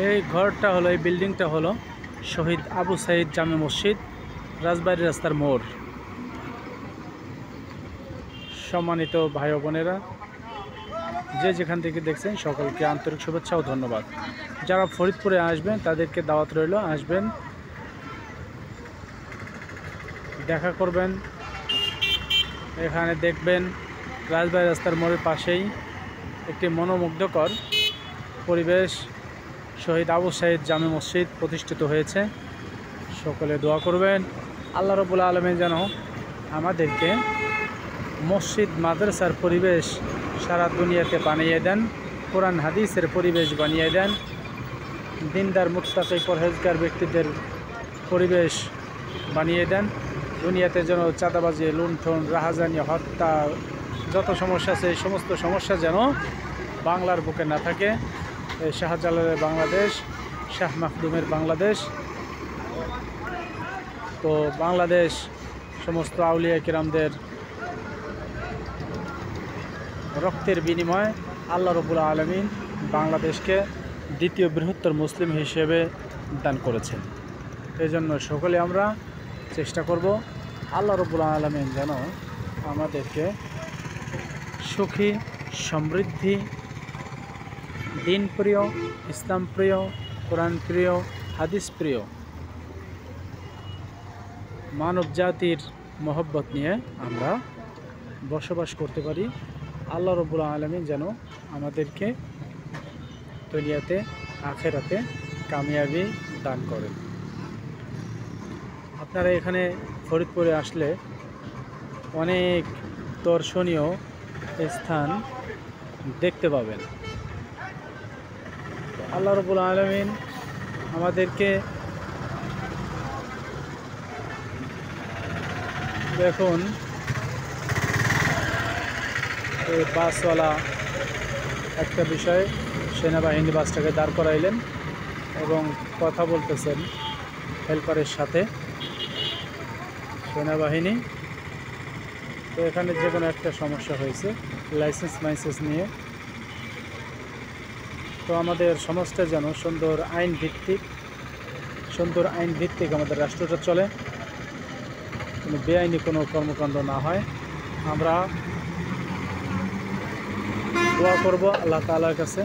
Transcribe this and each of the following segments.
এই ঘরটা হলো, এই বিল্ডিংটা হলো শহীদ আবু সাইদ জামে মসজিদ, রাজবাড়ী রাস্তার মোড়। সম্মানিত ভাই ও বোনেরা, যে যেখান থেকে দেখছেন সকলকে আন্তরিক শুভেচ্ছা ও ধন্যবাদ। যারা ফরিদপুরে আসবেন তাদেরকে দাওয়াত রইল, আসবেন, দেখা করবেন, এখানে দেখবেন রাজবাড়ী রাস্তার মোড়ের পাশেই একটি মনোমুগ্ধকর পরিবেশ শহীদ আবু সাইদ জামে মসজিদ প্রতিষ্ঠিত হয়েছে। সকলে দোয়া করবেন আল্লাহ রাব্বুল আলামিন যেন আমাদেরকে মসজিদ মাদ্রাসার পরিবেশ সারা দুনিয়াতে বানিয়ে দেন, কোরআন হাদিসের পরিবেশ বানিয়ে দেন, দিনদার মুত্তাকি পরহেজগার ব্যক্তিদের পরিবেশ বানিয়ে দেন। দুনিয়াতে যেন চাঁদাবাজি, লুণ্ঠন, রাহাজানি, হত্যা, যত সমস্যা আছে এই সমস্ত সমস্যা যেন বাংলার বুকে না থাকে। শাহজালালের বাংলাদেশ, শাহ মাখদুমের বাংলাদেশ, তো বাংলাদেশ সমস্ত আউলিয়া কিরামদের রক্তের বিনিময়ে আল্লাহ রাব্বুল আলামিন বাংলাদেশকে দ্বিতীয় বৃহত্তর মুসলিম হিসেবে দান করেছেন। এই জন্য সকলে আমরা চেষ্টা করব আল্লাহ রাব্বুল আলামিন যেন আমাদেরকে সুখী, সমৃদ্ধি, দিন প্রিয়, ইসলাম প্রিয়, কোরআন প্রিয়, হাদিস প্রিয় মানব জাতির মহব্বত নিয়ে আমরা বসবাস করতে পারি। আল্লাহ রাব্বুল আলামিন যেন আমাদেরকে দুনিয়াতে আখিরাতে কামিয়াবি দান করেন। আপনারা এখানে ফরিদপুরে আসলে অনেক দর্শনীয় স্থান দেখতে পাবেন। আল্লাহ রাব্বুল আলামিন আমাদেরকে দেখুন, এই বাসওয়ালা একটা বিষয়, সেনাবাহিনী বাসটাকে দাঁড় করাইলেন এবং কথা বলতেছেন হেল্পারের সাথে সেনাবাহিনী। তো এখানে যে কোনো একটা সমস্যা হয়েছে লাইসেন্স নিয়ে। তো আমাদের সমাজটা যেন সুন্দর আইন ভিত্তিক আমাদের রাষ্ট্রটা চলে, কোনো বেআইনি কোনো কর্মকাণ্ড না হয়। আমরা দোয়া করব আল্লাহ তাআলার কাছে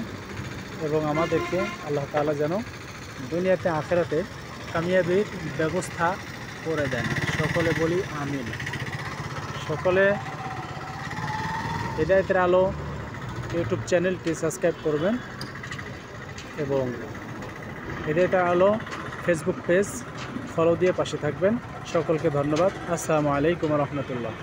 এবং আমাদেরকে আল্লাহ তাআলা যেন দুনিয়াতে আখিরাতে কামিয়াবির ব্যবস্থা করে দেন। সকলে বলি আমিন। সকলে হিদায়াতের আলো ইউটিউব চ্যানেলটি সাবস্ক্রাইব করবেন এবং হিদায়াতের আলো ফেসবুক পেজ ফলো দিয়ে পাশে থাকবেন। সকলকে ধন্যবাদ। আসসালামু আলাইকুম ওয়া রাহমাতুল্লাহ।